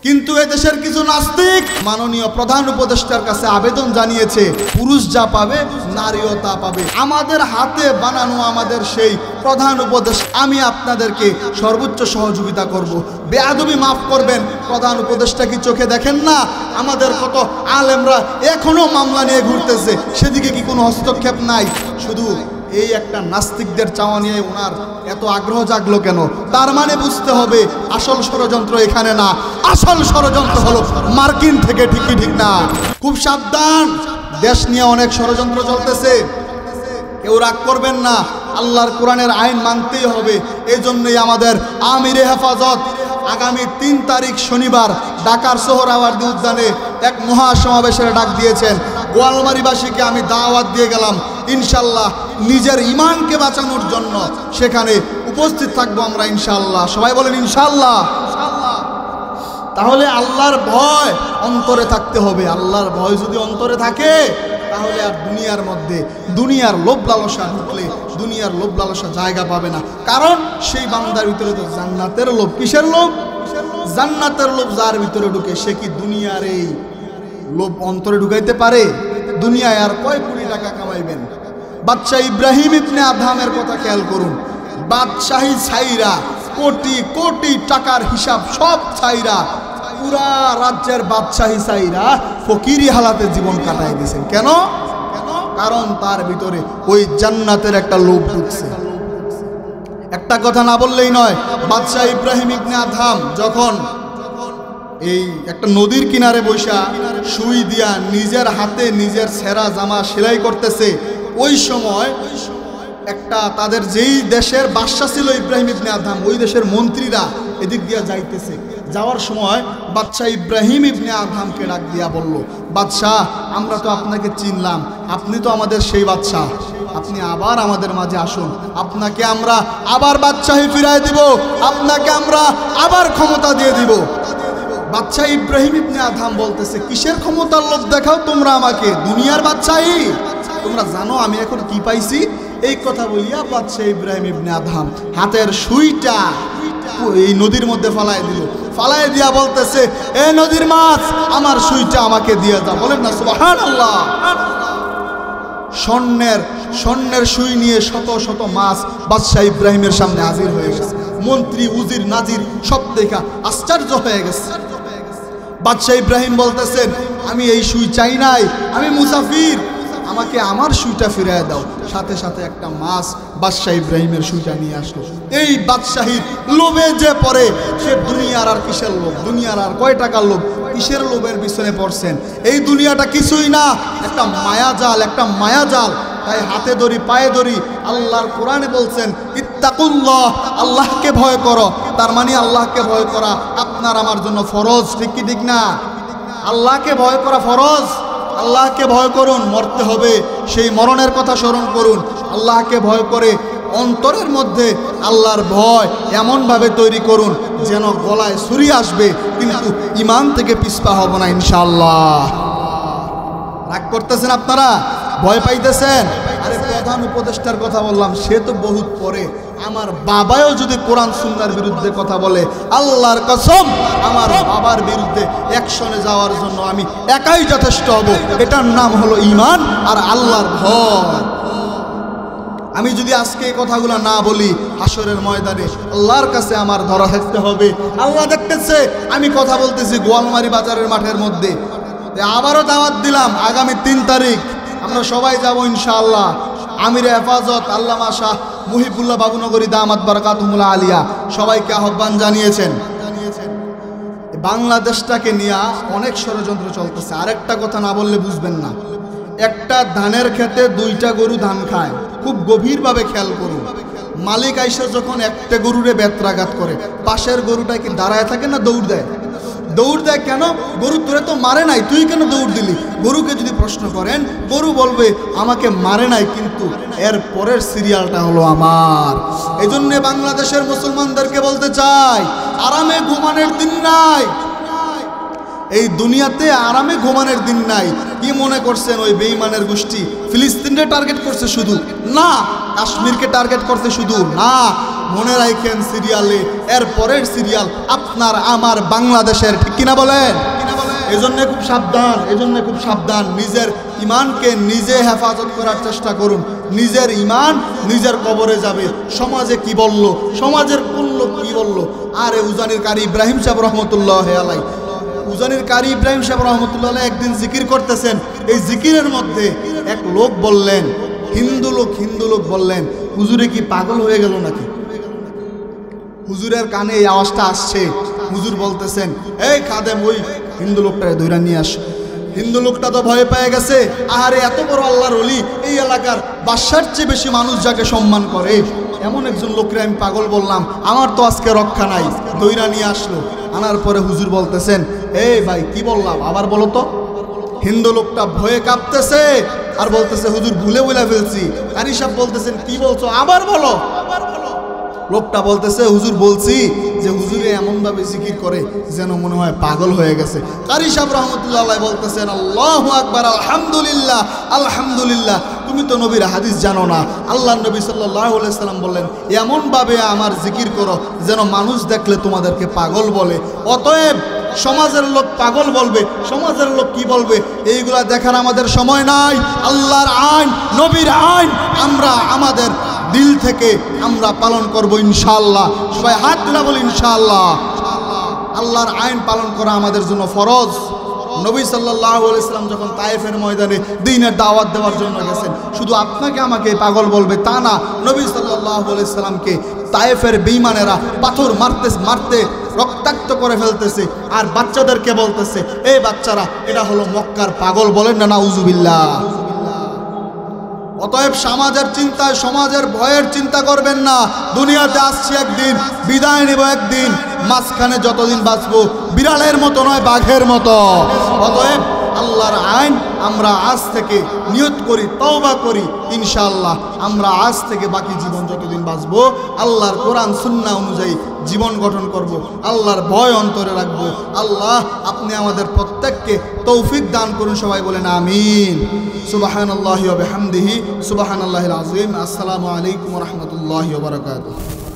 কিন্তু এদেশের কিছু নাস্তিক মাননীয় প্রধান উপদেষ্টার কাছে আবেদন জানিয়েছে, পুরুষ যা পাবে নারীও তা পাবে। আমাদের হাতে বানানো আমাদের সেই প্রধান উপদেশ, আমি আপনাদেরকে সর্বোচ্চ সহযোগিতা করব। বেয়াদবি মাফ করবেন, প্রধান উপদেষ্টা কি চোখে দেখেন না আমাদের কত আলেমরা এখনো মামলা নিয়ে ঘুরতেছে? সেদিকে কি কোনো হস্তক্ষেপ নাই? শুধু এই একটা নাস্তিকদের চাওয়া নিয়ে ওনার এত আগ্রহ জাগলো কেন? তার মানে বুঝতে হবে আসল ষড়যন্ত্র এখানে না, আসল ষড়যন্ত্র হলো মার্কিন থেকে। ঠিকই ঠিক না? খুব সাবধান, দেশ নিয়ে অনেক ষড়যন্ত্র চলতেছে, কেউ রাগ করবেন না। আল্লাহর কোরআনের আইন মানতেই হবে। এই জন্যই আমাদের আমিরে হেফাজত আগামী 3 তারিখ শনিবার ঢাকার সোহরাওয়ার্দী উদ্যানে এক মহাসমাবেশের ডাক দিয়েছেন। গোয়ালমারিবাসীকে আমি দাওয়াত দিয়ে গেলাম, ইনশাল্লাহ নিজের ইমানকে বাঁচানোর জন্য সেখানে উপস্থিত থাকবো আমরা ইনশাল্লাহ। সবাই বলেন ইনশাল্লাহ। তাহলে আল্লাহর ভয় অন্তরে থাকতে হবে। আল্লাহর ভয় যদি অন্তরে থাকে তাহলে আর দুনিয়ার মধ্যে দুনিয়ার লোভ লালসা ঢুকলে দুনিয়ার লোভ লালসা জায়গা পাবে না। কারণ সেই বান্দার ভিতরে তো জান্নাতের লোভ। কিসের লোভ? জান্নাতের লোভ যার ভিতরে ঢুকে সে কি দুনিয়ার এই লোভ অন্তরে ঢুকাইতে পারে? দুনিয়ায় আর কয় কোটি টাকা কামাইবেন? বাদশাহ ইব্রাহিম ইবনে আদহামের কথা খেয়াল করুন। বাদশাহী ছাইরা কোটি কোটি টাকার হিসাব সব ছাইরা পুরা রাজ্যের বাদশাহী ছাইরা ফকিরি হালাতে জীবন কাটাই দিয়েছেন। কেন? কারণ তার ভিতরে ওই জান্নাতের একটা লোভ ঢুকছে। একটা কথা না বললেই নয়, বাদশাহ ইব্রাহিম ইবনে আদহাম যখন এই একটা নদীর কিনারে বৈশা সুই দিয়া নিজের হাতে নিজের ছেঁড়া জামা সেলাই করতেছে, ওই সময় একটা তাদের যেই দেশের বাদশা ছিল ইব্রাহিম ইবনে আদহাম, ওই দেশের মন্ত্রীরা এদিক দিয়া যাইতেছে। যাওয়ার সময় বাদশাহ ইব্রাহিম ইবনে আদহামকে ডাক দিয়া বলল, বাদশাহ আমরা তো আপনাকে চিনলাম, আপনি তো আমাদের সেই বাদশাহ, আপনি আবার আমাদের মাঝে আসুন, আপনাকে আমরা আবার বাদশাহী ফিরায় দিব, আপনাকে আমরা আবার ক্ষমতা দিয়ে দিব। বাদশাহ ইব্রাহিম ইবনে আদহাম বলতেছে, কিসের ক্ষমতার লোভ দেখাও তোমরা আমাকে? দুনিয়ার বাদশাহী? তোমরা জানো আমি এখন কি পাইছি? এই কথা বলিয়া বাদশাহ ইব্রাহিম ইবনে আদহাম হাতের সুইটা এই নদীর মধ্যে ফালায় দিল। ফালায় দিয়া বলতেছে, এ নদীর মাছ, আমার সুইটা আমাকে দিয়ে দাও। বলেন না সুবহানাল্লাহ। স্বর্ণের সুই নিয়ে শত শত মাছ বাদশাহ ইব্রাহিমের সামনে হাজির হয়ে গেছে। মন্ত্রী উজির নাজির সব দেখা আশ্চর্য হয়ে গেছে। বাদশাহ ইব্রাহিম বলতেছেন, আমি এই সুই চাই নাই, আমি মুসাফির, আমাকে আমার সুইটা ফিরিয়ে দাও। সাথে সাথে একটা মাছ বাদশাহ ইব্রাহিমের সুইটা নিয়ে আসলো। এই বাদশাহীর লোভে যে পড়ে সে দুনিয়ার আর কিসের লোভ? দুনিয়ার আর কয় টাকার লোভ? কিসের লোভের পিছনে পড়ছেন? এই দুনিয়াটা কিছুই না, একটা মায়াজাল, একটা মায়াজাল। তাই হাতে ধরি পায়ে ধরি আল্লাহর কোরআনে বলছেন, ইত্তাকুল্লাহ, আল্লাহকে ভয় করো। তার মানে আল্লাহকে ভয় করা আপনার আমার জন্য ফরজ। ঠিক কি ঠিক না? আল্লাহকে ভয় করা ফরজ। আল্লাহকে ভয় করুন, মরতে হবে, সেই মরণের কথা স্মরণ করুন। আল্লাহকে ভয় করে অন্তরের মধ্যে আল্লাহর ভয় এমনভাবে তৈরি করুন যেন গলায় ছুরি আসবে কিন্তু ইমান থেকে পিছপা হব না ইনশাআল্লাহ। রাগ করতেছেন আপনারা? ভয় পাইতেছেন? আরে প্রধান উপদেষ্টার কথা বললাম, সে তো বহুত পরে। আমার বাবাও যদি কোরআন সুন্নাহর বিরুদ্ধে কথা বলে, আল্লাহর কসম আমার বাবার বিরুদ্ধে অ্যাকশনে যাওয়ার জন্য আমি একাই যথেষ্ট হব। এটার নাম হলো ঈমান আর আল্লাহর ভয়। আমি যদি আজকে এই কথাগুলো না বলি, হাসরের ময়দানে আল্লাহর কাছে আমার ধরা থাকতে হবে। আল্লাহ দেখতেছে আমি কথা বলতেছি গোয়ালমারি বাজারের মাঠের মধ্যে। আবারও দাওয়াত দিলাম, আগামী 3 তারিখ আমরা সবাই যাব ইনশাআল্লাহ। আমিরে হেফাজত আল্লামা শাহ মুহিবুল্লাহ বাবুনগরী দামাত বারাকাতুহুল আলিয়া সবাইকে আহ্বান জানিয়েছেন। বাংলাদেশটাকে নিয়ে অনেক ষড়যন্ত্র চলতেছে। আরেকটা কথা না বললে বুঝবেন না, একটা ধানের খেতে 2টা গরু ধান খায়। খুব গভীরভাবে খেয়াল করুন। মালিক আইসা যখন একটা গরুরে বেত্রাঘাত করে, পাশের গরুটা কি দাঁড়ায় থাকে না দৌড় দেয়? দৌড় দেয় কেন? গরু তোরে তো মারে নাই, তুই কেন দৌড় দিলি? গরুকে যদি প্রশ্ন করেন, গরু বলবে আমাকে মারে নাই, কিন্তু এর পরের সিরিয়ালটা হলো আমার। এই জন্য বাংলাদেশের মুসলমানদেরকে বলতে চাই, আরামে ঘুমানোর দিন নাই। এই দুনিয়াতে আরামে ঘুমানোর দিন নাই। কি মনে করছেন ওই বেঈমানের গোষ্ঠী ফিলিস্তিনকে টার্গেট করছে শুধু? না। কাশ্মীরকে টার্গেট করছে শুধু? না। মনে রাখেন সিরিয়ালে এর পরের সিরিয়াল আপনার আমার বাংলাদেশের, ঠিক কিনা বলেন? এজন্য খুব সাবধান, এজন্য খুব সাবধান। নিজের ইমানকে নিজে হেফাজত করার চেষ্টা করুন। নিজের ইমান নিজের কবরে যাবে। সমাজে কি বলল, সমাজের কোন লোক কি বলল। আরে উজানির কারি ইব্রাহিম সাহেব রহমতুল্লাহ আলাই, উজানির কারি ইব্রাহিম সাহেব রহমতুল্লাহ আলাই একদিন জিকির করতেছেন। এই জিকিরের মধ্যে এক লোক বললেন, হিন্দু লোক বললেন, হুজুরে কি পাগল হয়ে গেল নাকি? হুজুরের কানে এই আওয়াজটা আসছে। হুজুর বলতেছেন, এই খাদেম ওই হিন্দু লোকটারে ধইরা নিয়ে আস। হিন্দু লোকটা তো ভয় পেয়ে গেছে। আরে এত বড় আল্লাহর ওলি, এই এলাকার বাদশার চেয়ে বেশি মানুষ যাকে সম্মান করে, এমন একজন লোকরে আমি পাগল বললাম, আমার তো আজকে রক্ষা নাই। ধইরা নিয়ে আসলো। আনার পরে হুজুর বলতেছেন, এই ভাই কি বললাম আবার বলো তো। হিন্দু লোকটা ভয়ে কাঁপতেছে আর বলতেছে, হুজুর ভুলে ফেলছি। কারি সাহেব বলতেছেন, কি বলছো আবার বলো। লোকটা বলতেছে, হুজুর বলছি যে হুজুরে এমনভাবে জিকির করে যেন মনে হয় পাগল হয়ে গেছে। কারি সাহেব রহমতুল্লাহ আলাইহি বলতেছেন, আল্লাহু আকবার, আলহামদুলিল্লাহ আলহামদুলিল্লাহ। তুমি তো নবীর হাদিস জানো না। আল্লাহর নবী সাল্লাল্লাহু আলাইহি সাল্লাম বললেন, এমনভাবে আমার জিকির করো যেন মানুষ দেখলে তোমাদেরকে পাগল বলে। অতএব সমাজের লোক পাগল বলবে, সমাজের লোক কি বলবে, এইগুলা দেখার আমাদের সময় নাই। আল্লাহর আইন, নবীর আইন আমরা আমাদের দিল থেকে আমরা পালন করব ইনশাআল্লাহ। সবাই হাত তুলে বলি ইনশাআল্লাহ। আল্লাহর আইন পালন করা আমাদের জন্য ফরজ। নবী সাল্লাল্লাহু আলাইহি সাল্লাম যখন তায়েফের ময়দানে দ্বীনের দাওয়াত দেওয়ার জন্য গেছেন, শুধু আপনাকে আমাকে পাগল বলবে তা না, নবী সাল্লাল্লাহু আলাইহি সাল্লামকে তায়েফের বেঈমানেরা পাথর মারতে রক্তাক্ত করে ফেলতেছে। আর বাচ্চাদেরকে বলতেছে, এই বাচ্চারা এটা হলো মক্কার পাগল, বলেন না নাউজুবিল্লাহ। অতএব সমাজের চিন্তায়, সমাজের ভয়ের চিন্তা করবেন না। দুনিয়াতে আসছি একদিন, বিদায় নেব একদিন, মাঝখানে যতদিন বাঁচবো বিড়ালের মতো নয়, বাঘের মতো। অতএব আল্লাহর আইন আমরা আজ থেকে নিয়ত করি, তওবা করি, ইনশাআল্লাহ আমরা আজ থেকে বাকি জীবন যতদিন বাঁচবো আল্লাহর কোরআন সুন্নাহ অনুযায়ী জীবন গঠন করব, আল্লাহর ভয় অন্তরে রাখবো। আল্লাহ আপনি আমাদের প্রত্যেককে তৌফিক দান করুন। সবাই বলেন আমিন। সুবহানাল্লাহি ওয়া বিহামদিহি সুবহানাল্লাহিল আযীম। আসসালামু আলাইকুম ওয়া রাহমাতুল্লাহি ওয়া বারাকাতুহু।